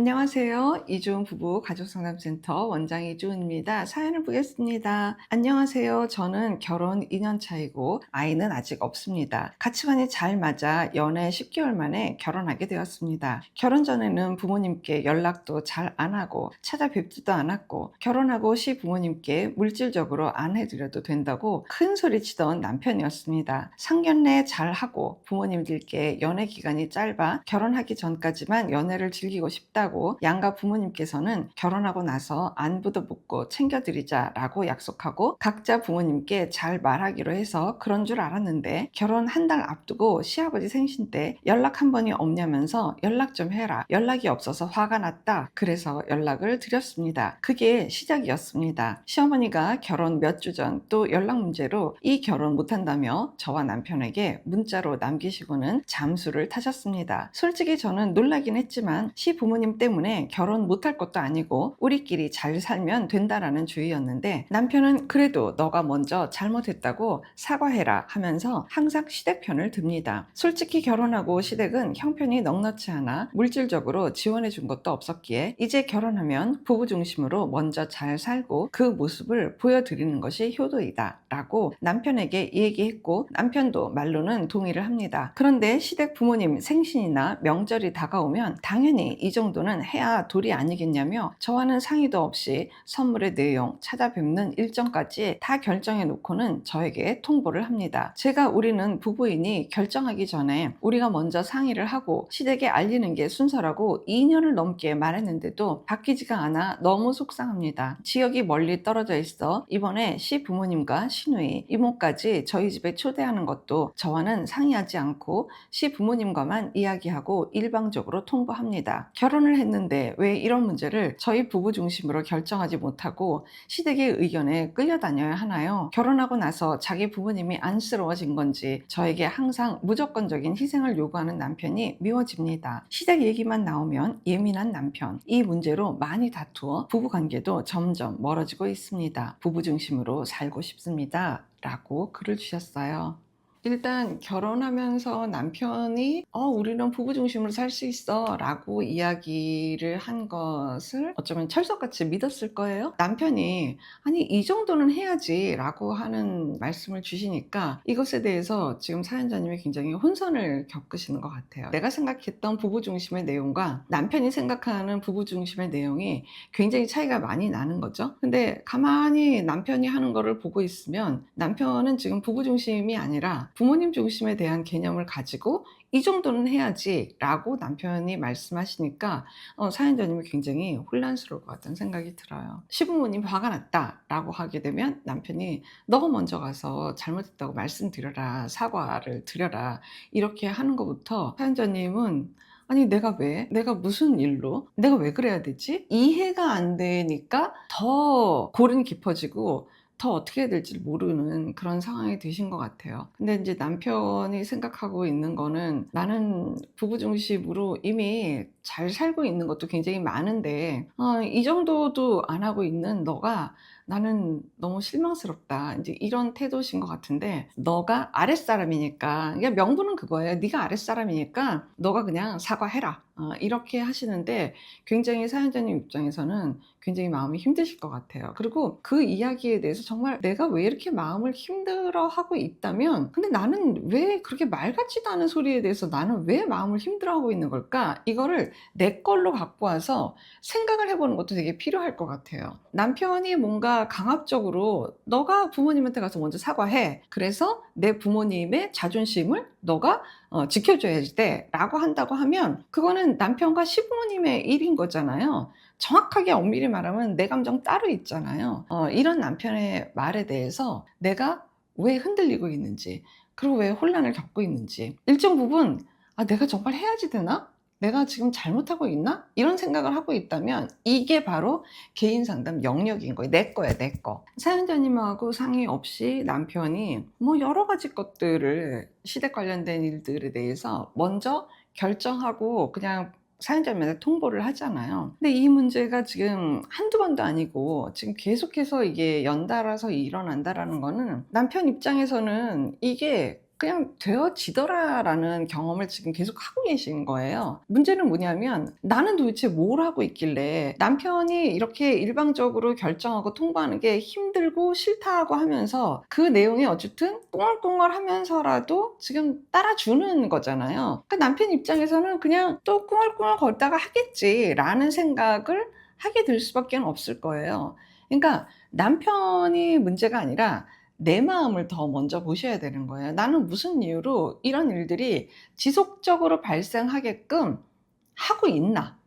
안녕하세요. 이주은 부부 가족상담센터 원장 이주은입니다. 사연을 보겠습니다. 안녕하세요. 저는 결혼 2년 차이고 아이는 아직 없습니다. 가치관이 잘 맞아 연애 10개월 만에 결혼하게 되었습니다. 결혼 전에는 부모님께 연락도 잘 안 하고 찾아뵙지도 않았고 결혼하고 시부모님께 물질적으로 안 해드려도 된다고 큰 소리 치던 남편이었습니다. 상견례 잘하고 부모님들께 연애 기간이 짧아 결혼하기 전까지만 연애를 즐기고 싶다고 양가 부모님께서는 결혼하고 나서 안부도 묻고 챙겨드리자라고 약속하고 각자 부모님께 잘 말하기로 해서 그런 줄 알았는데 결혼 한 달 앞두고 시아버지 생신 때 연락 한 번이 없냐면서 연락 좀 해라. 연락이 없어서 화가 났다. 그래서 연락을 드렸습니다. 그게 시작이었습니다. 시어머니가 결혼 몇 주 전 또 연락 문제로 이 결혼 못한다며 저와 남편에게 문자로 남기시고는 잠수를 타셨습니다. 솔직히 저는 놀라긴 했지만 시부모님 때문에 결혼 못할 것도 아니고 우리끼리 잘 살면 된다라는 주의였는데 남편은 그래도 너가 먼저 잘못했다고 사과해라 하면서 항상 시댁 편을 듭니다. 솔직히 결혼하고 시댁은 형편이 넉넉지 않아 물질적으로 지원해 준 것도 없었기에 이제 결혼하면 부부 중심으로 먼저 잘 살고 그 모습을 보여드리는 것이 효도이다 라고 남편에게 얘기했고 남편도 말로는 동의를 합니다. 그런데 시댁 부모님 생신이나 명절이 다가오면 당연히 이 정도는 해야 도리 아니겠냐며 저와는 상의도 없이 선물의 내용, 찾아뵙는 일정까지 다 결정해 놓고는 저에게 통보를 합니다. 우리는 부부이니 결정하기 전에 우리가 먼저 상의를 하고 시댁에 알리는 게 순서라고 2년을 넘게 말했는데도 바뀌지가 않아 너무 속상합니다. 지역이 멀리 떨어져 있어 이번에 시부모님과 시누이, 이모까지 저희 집에 초대하는 것도 저와는 상의하지 않고 시부모님과만 이야기하고 일방적으로 통보합니다. 결혼을 했는데 왜 이런 문제를 저희 부부 중심으로 결정하지 못하고 시댁의 의견에 끌려다녀야 하나요? 결혼하고 나서 자기 부모님이 안쓰러워진 건지 저에게 항상 무조건적인 희생을 요구하는 남편이 미워집니다. 시댁 얘기만 나오면 예민한 남편, 이 문제로 많이 다투어 부부관계도 점점 멀어지고 있습니다. 부부 중심으로 살고 싶습니다 라고 글을 주셨어요. 일단 결혼하면서 남편이 우리는 부부 중심으로 살 수 있어 라고 이야기를 한 것을 어쩌면 철석같이 믿었을 거예요. 남편이 아니 이 정도는 해야지 라고 하는 말씀을 주시니까 이것에 대해서 지금 사연자님이 굉장히 혼선을 겪으시는 것 같아요. 내가 생각했던 부부 중심의 내용과 남편이 생각하는 부부 중심의 내용이 굉장히 차이가 많이 나는 거죠. 근데 가만히 남편이 하는 거를 보고 있으면 남편은 지금 부부 중심이 아니라 부모님 중심에 대한 개념을 가지고 이 정도는 해야지 라고 남편이 말씀하시니까 사연자님이 굉장히 혼란스러울 것 같다는 생각이 들어요. 시부모님 화가 났다 라고 하게 되면 남편이 너가 먼저 가서 잘못했다고 말씀드려라, 사과를 드려라 이렇게 하는 것부터 사연자님은 아니 내가 무슨 일로 내가 왜 그래야 되지? 이해가 안 되니까 더 골은 깊어지고 더 어떻게 해야 될지 모르는 그런 상황이 되신 것 같아요. 근데 이제 남편이 생각하고 있는 거는 나는 부부 중심으로 이미 잘 살고 있는 것도 굉장히 많은데 이 정도도 안 하고 있는 너가 나는 너무 실망스럽다. 이제 이런 태도신 것 같은데 너가 아랫사람이니까 그러니까 명분은 그거예요. 네가 아랫사람이니까 너가 그냥 사과해라. 이렇게 하시는데 굉장히 사연자님 입장에서는 굉장히 마음이 힘드실 것 같아요. 그리고 그 이야기에 대해서 정말 내가 왜 이렇게 마음을 힘들어하고 있다면 근데 나는 왜 그렇게 말 같지도 않은 소리에 대해서 나는 왜 마음을 힘들어하고 있는 걸까? 이거를 내 걸로 갖고 와서 생각을 해보는 것도 되게 필요할 것 같아요. 남편이 뭔가 강압적으로 너가 부모님한테 가서 먼저 사과해. 그래서 내 부모님의 자존심을 너가 지켜줘야지 돼 라고 한다고 하면 그거는 남편과 시부모님의 일인 거잖아요. 정확하게 엄밀히 말하면 내 감정 따로 있잖아요. 이런 남편의 말에 대해서 내가 왜 흔들리고 있는지 그리고 왜 혼란을 겪고 있는지 일정 부분 내가 정말 해야지 되나? 내가 지금 잘못하고 있나? 이런 생각을 하고 있다면 이게 바로 개인 상담 영역인 거예요. 내 거야, 내 거. 사연자님하고 상의 없이 남편이 뭐 여러 가지 것들을 시댁 관련된 일들에 대해서 먼저 결정하고 그냥 사연자님한테 통보를 하잖아요. 근데 이 문제가 지금 한두 번도 아니고 지금 계속해서 이게 연달아서 일어난다라는 거는 남편 입장에서는 이게 그냥 되어지더라라는 경험을 지금 계속 하고 계신 거예요. 문제는 뭐냐면 나는 도대체 뭘 하고 있길래 남편이 이렇게 일방적으로 결정하고 통보하는 게 힘들고 싫다고 하면서 그 내용이 어쨌든 꿍얼꿍얼하면서라도 지금 따라주는 거잖아요. 그러니까 남편 입장에서는 그냥 또 꿍얼꿍얼 걷다가 하겠지라는 생각을 하게 될 수밖에 없을 거예요. 그러니까 남편이 문제가 아니라 내 마음을 더 먼저 보셔야 되는 거예요. 나는 무슨 이유로 이런 일들이 지속적으로 발생하게끔 하고 있나?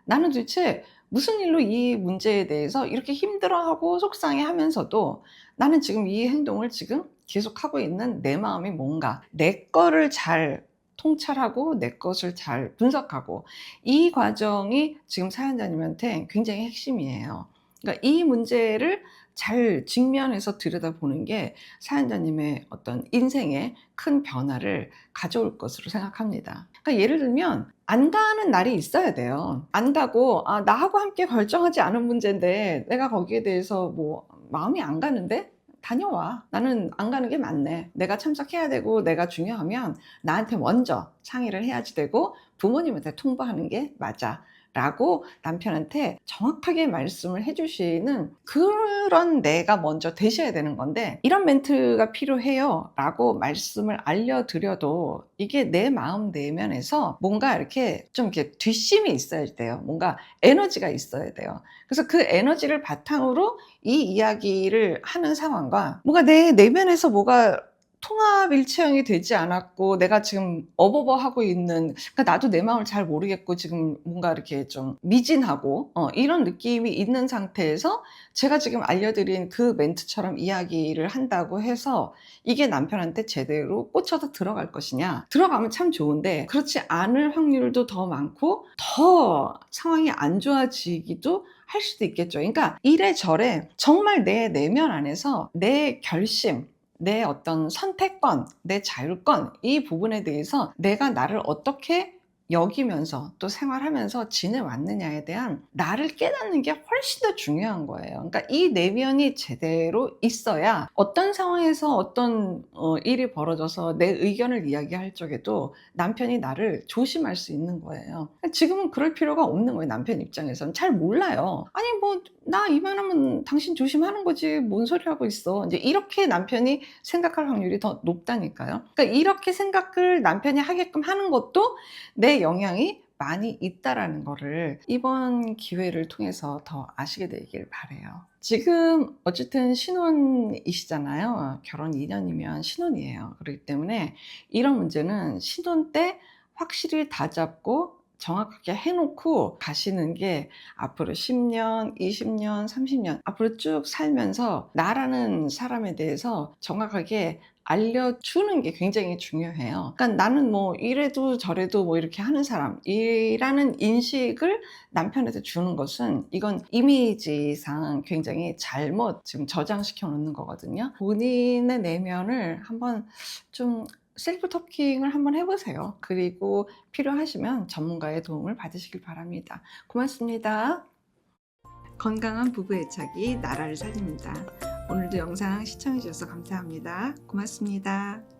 나는 도대체 무슨 일로 이 문제에 대해서 이렇게 힘들어하고 속상해 하면서도 나는 지금 이 행동을 지금 계속하고 있는 내 마음이 뭔가? 내 거를 잘 통찰하고 내 것을 잘 분석하고, 이 과정이 지금 사연자님한테 굉장히 핵심이에요. 그러니까 이 문제를 잘 직면해서 들여다보는 게 사연자님의 어떤 인생에 큰 변화를 가져올 것으로 생각합니다. 그러니까 예를 들면 안 가는 날이 있어야 돼요. 안 가고 나하고 함께 결정하지 않은 문제인데 내가 거기에 대해서 뭐 마음이 안 가는데? 다녀와. 나는 안 가는 게 맞네. 내가 참석해야 되고 내가 중요하면 나한테 먼저 상의를 해야지 되고 부모님한테 통보하는 게 맞아. 라고 남편한테 정확하게 말씀을 해주시는 그런 내가 먼저 되셔야 되는 건데, 이런 멘트가 필요해요 라고 말씀을 알려드려도 이게 내 마음 내면에서 뭔가 이렇게 좀 이렇게 뒷심이 있어야 돼요. 뭔가 에너지가 있어야 돼요. 그래서 그 에너지를 바탕으로 이 이야기를 하는 상황과 뭔가 내 내면에서 뭐가 통합 일체형이 되지 않았고 내가 지금 어버버하고 있는, 그러니까 나도 내 마음을 잘 모르겠고 지금 뭔가 이렇게 좀 미진하고 이런 느낌이 있는 상태에서 제가 지금 알려드린 그 멘트처럼 이야기를 한다고 해서 이게 남편한테 제대로 꽂혀서 들어갈 것이냐? 들어가면 참 좋은데 그렇지 않을 확률도 더 많고 더 상황이 안 좋아지기도 할 수도 있겠죠. 그러니까 이래저래 정말 내 내면 안에서 내 결심, 내 어떤 선택권, 내 자율권, 이 부분에 대해서 내가 나를 어떻게 여기면서 또 생활하면서 지내왔느냐에 대한 나를 깨닫는 게 훨씬 더 중요한 거예요. 그러니까 이 내면이 제대로 있어야 어떤 상황에서 어떤 일이 벌어져서 내 의견을 이야기할 적에도 남편이 나를 조심할 수 있는 거예요. 지금은 그럴 필요가 없는 거예요. 남편 입장에서는 잘 몰라요. 아니 뭐 나 이만하면 당신 조심하는 거지 뭔 소리 하고 있어, 이제 이렇게 남편이 생각할 확률이 더 높다니까요. 그러니까 이렇게 생각을 남편이 하게끔 하는 것도 내 영향이 많이 있다라는 거를 이번 기회를 통해서 더 아시게 되길 바라요. 지금 어쨌든 신혼이시잖아요. 결혼 2년이면 신혼이에요. 그렇기 때문에 이런 문제는 신혼 때 확실히 다잡고 정확하게 해놓고 가시는 게 앞으로 10년, 20년, 30년 앞으로 쭉 살면서 나라는 사람에 대해서 정확하게 알려주는 게 굉장히 중요해요. 그러니까 나는 뭐 이래도 저래도 뭐 이렇게 하는 사람이라는 인식을 남편한테 주는 것은 이건 이미지상 굉장히 잘못 지금 저장시켜 놓는 거거든요. 본인의 내면을 한번 좀 셀프 토킹을 한번 해보세요. 그리고 필요하시면 전문가의 도움을 받으시길 바랍니다. 고맙습니다. 건강한 부부 애착이 나라를 살립니다. 오늘도 영상 시청해 주셔서 감사합니다. 고맙습니다.